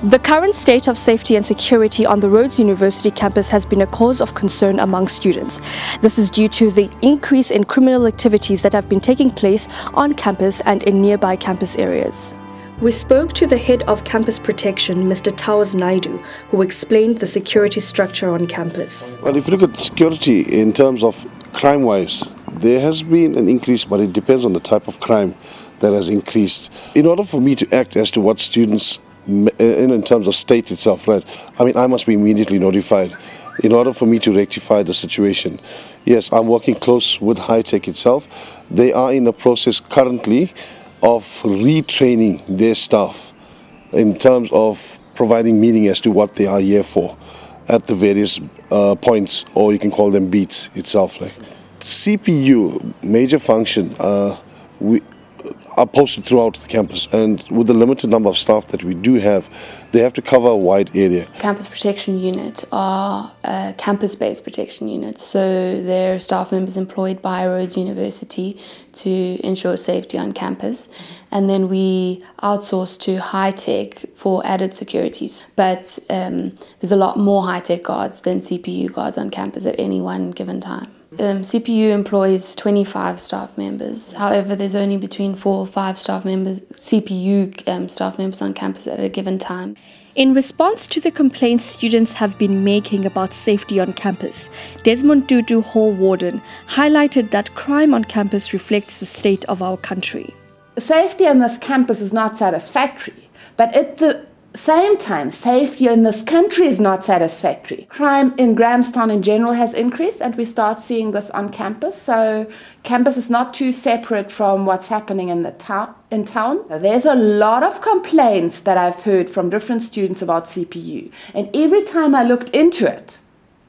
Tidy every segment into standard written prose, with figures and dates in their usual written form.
The current state of safety and security on the Rhodes University campus has been a cause of concern among students. This is due to the increase in criminal activities that have been taking place on campus and in nearby campus areas. We spoke to the head of campus protection, Mr. Towers Naidu, who explained the security structure on campus. Well, if you look at security in terms of crime-wise, there has been an increase, but it depends on the type of crime that has increased. In order for me to act as to what students in terms of state itself, right? I mean, I must be immediately notified in order for me to rectify the situation. Yes, I'm working close with High Tech itself. They are in a process currently of retraining their staff in terms of providing meaning as to what they are here for at the various points, or you can call them beats itself. Like CPU, major function, we are posted throughout the campus, and with the limited number of staff that we do have, they have to cover a wide area. Campus protection units are campus-based protection units, so they're staff members employed by Rhodes University to ensure safety on campus, and then we outsource to High Tech for added securities. But there's a lot more High Tech guards than CPU guards on campus at any one given time. CPU employs 25 staff members. However, there's only between 4 or 5 staff members, CPU staff members on campus at a given time. In response to the complaints students have been making about safety on campus, Desmond Dudu, Hall Warden, highlighted that crime on campus reflects the state of our country. Safety on this campus is not satisfactory, but at the same time, safety in this country is not satisfactory. Crime in Grahamstown in general has increased, and we start seeing this on campus. So campus is not too separate from what's happening in town. There's a lot of complaints that I've heard from different students about CPU, and every time I looked into it,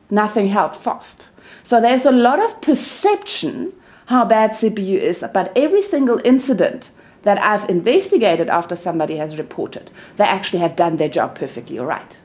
nothing held fast. So there's a lot of perception how bad CPU is, but every single incident that I've investigated after somebody has reported, they actually have done their job perfectly all right.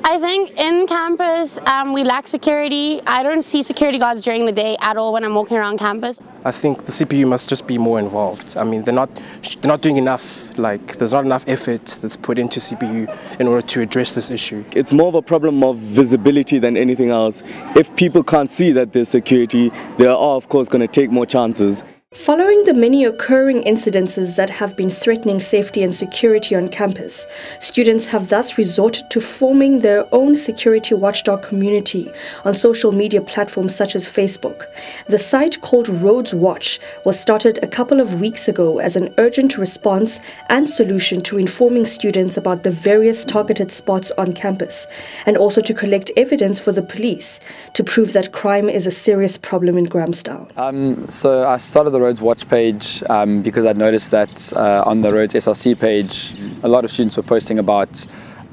I think in campus we lack security. I don't see security guards during the day at all when I'm walking around campus. I think the CPU must just be more involved. I mean, they're not doing enough. Like, there's not enough effort that's put into CPU in order to address this issue. It's more of a problem of visibility than anything else. If people can't see that there's security, they are of course going to take more chances. Following the many occurring incidences that have been threatening safety and security on campus, students have thus resorted to forming their own security watchdog community on social media platforms such as Facebook. The site, called Rhodes Watch, was started a couple of weeks ago as an urgent response and solution to informing students about the various targeted spots on campus, and also to collect evidence for the police to prove that crime is a serious problem in Grahamstown. So I started the Rhodes Watch page because I'd noticed that on the Rhodes SRC page a lot of students were posting about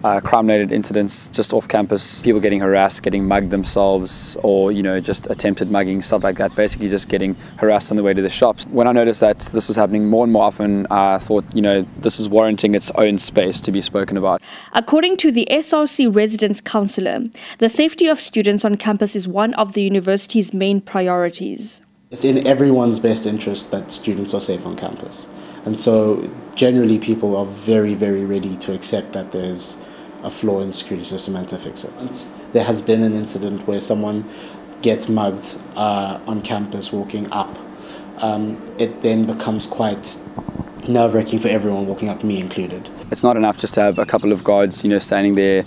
crime-related incidents just off campus, people getting harassed, getting mugged themselves, or just attempted mugging, stuff like that, basically just getting harassed on the way to the shops. When I noticed that this was happening more and more often, I thought, this is warranting its own space to be spoken about. According to the SRC Residence Councillor, the safety of students on campus is one of the university's main priorities. It's in everyone's best interest that students are safe on campus. And so generally people are very, very ready to accept that there's a flaw in the security system and to fix it. There has been an incident where someone gets mugged on campus walking up. It then becomes quite nerve-wracking for everyone walking up, me included. It's not enough just to have a couple of guards, standing there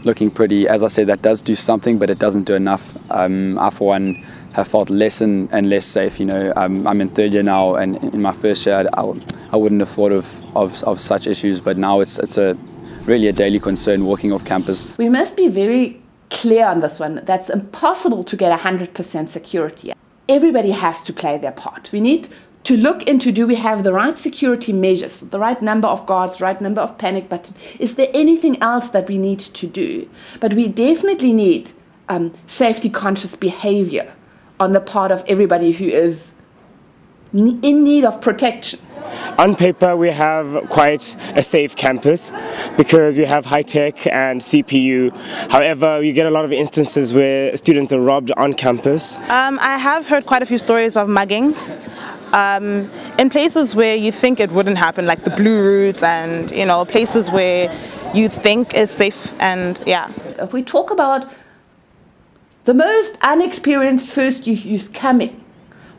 looking pretty. As I say, that does do something, but it doesn't do enough. I, for one, have felt less and less safe. I'm in third year now, and in my first year, I wouldn't have thought of such issues, but now it's really a daily concern walking off campus. We must be very clear on this one. That's impossible to get 100% security. Everybody has to play their part. We need to look into, do we have the right security measures, the right number of guards, the right number of panic buttons? Is there anything else that we need to do? But we definitely need safety conscious behavior on the part of everybody who is in need of protection. On paper, we have quite a safe campus because we have High Tech and CPU. However, you get a lot of instances where students are robbed on campus. I have heard quite a few stories of muggings in places where you think it wouldn't happen, like the Blue Route and places where you think is safe, and yeah. If we talk about the most unexperienced first youth coming,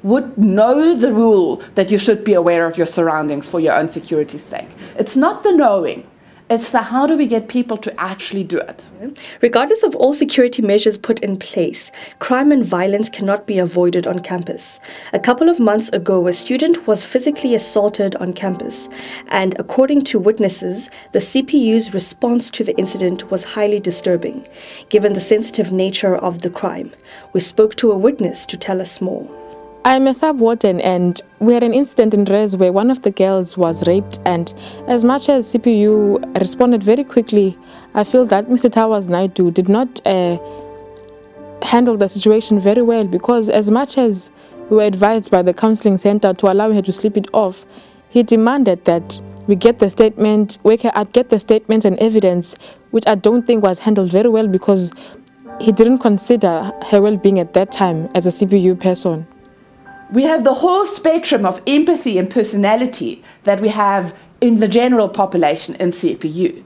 would know the rule that you should be aware of your surroundings for your own security's sake. It's not the knowing. It's the how do we get people to actually do it. Regardless of all security measures put in place, crime and violence cannot be avoided on campus. A couple of months ago, a student was physically assaulted on campus, and according to witnesses, the CPU's response to the incident was highly disturbing, given the sensitive nature of the crime. We spoke to a witness to tell us more. I'm a sub-warden, and we had an incident in Res where one of the girls was raped, and as much as CPU responded very quickly, I feel that Mr. Towers Naidu did not handle the situation very well, because as much as we were advised by the counseling center to allow her to sleep it off, he demanded that we get the statement, wake her up, get the statements and evidence, which I don't think was handled very well because he didn't consider her well-being at that time as a CPU person. We have the whole spectrum of empathy and personality that we have in the general population in CPU.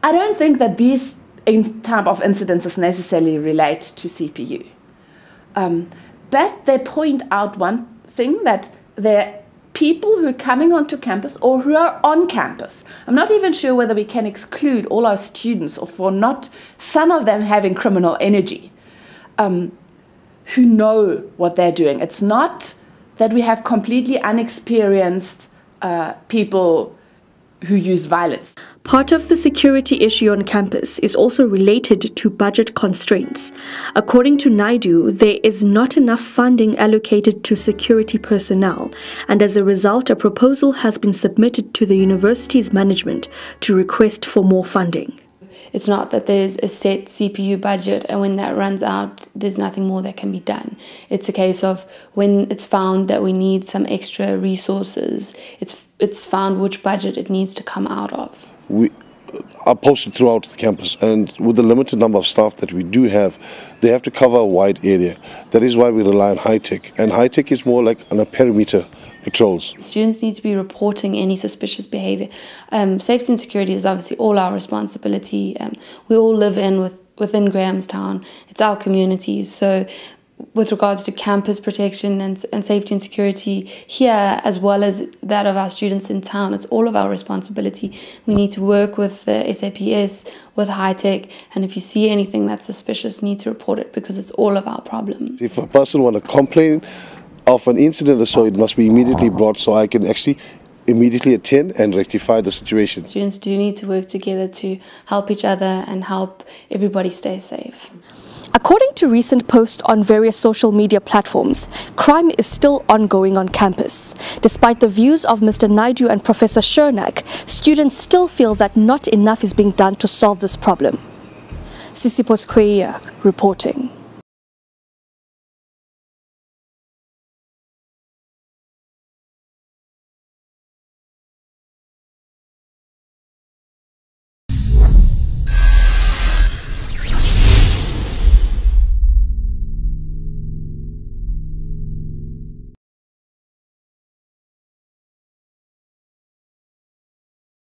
I don't think that these type of incidences necessarily relate to CPU. But they point out one thing, that there are people who are coming onto campus or who are on campus. I'm not even sure whether we can exclude all our students or for not some of them having criminal energy. Who know what they're doing. It's not that we have completely unexperienced people who use violence. Part of the security issue on campus is also related to budget constraints. According to Naidu, there is not enough funding allocated to security personnel, and as a result, a proposal has been submitted to the university's management to request for more funding. It's not that there's a set CPU budget and when that runs out, there's nothing more that can be done. It's a case of when it's found that we need some extra resources, it's found which budget it needs to come out of. We are posted throughout the campus, and with the limited number of staff that we do have, they have to cover a wide area. That is why we rely on high-tech, and high-tech is more like on a perimeter patrols. Students need to be reporting any suspicious behaviour. Safety and security is obviously all our responsibility. We all live within Grahamstown. It's our communities. So with regards to campus protection and safety and security here, as well as that of our students in town, it's all of our responsibility. We need to work with the SAPS, with high-tech, and if you see anything that's suspicious, you need to report it because it's all of our problem. If a person wants to complain of an incident or so, it must be immediately brought so I can actually immediately attend and rectify the situation. Students do need to work together to help each other and help everybody stay safe. According to recent posts on various social media platforms, crime is still ongoing on campus. Despite the views of Mr. Naidu and Professor Shernak, students still feel that not enough is being done to solve this problem. Sisipho Skweyiya reporting.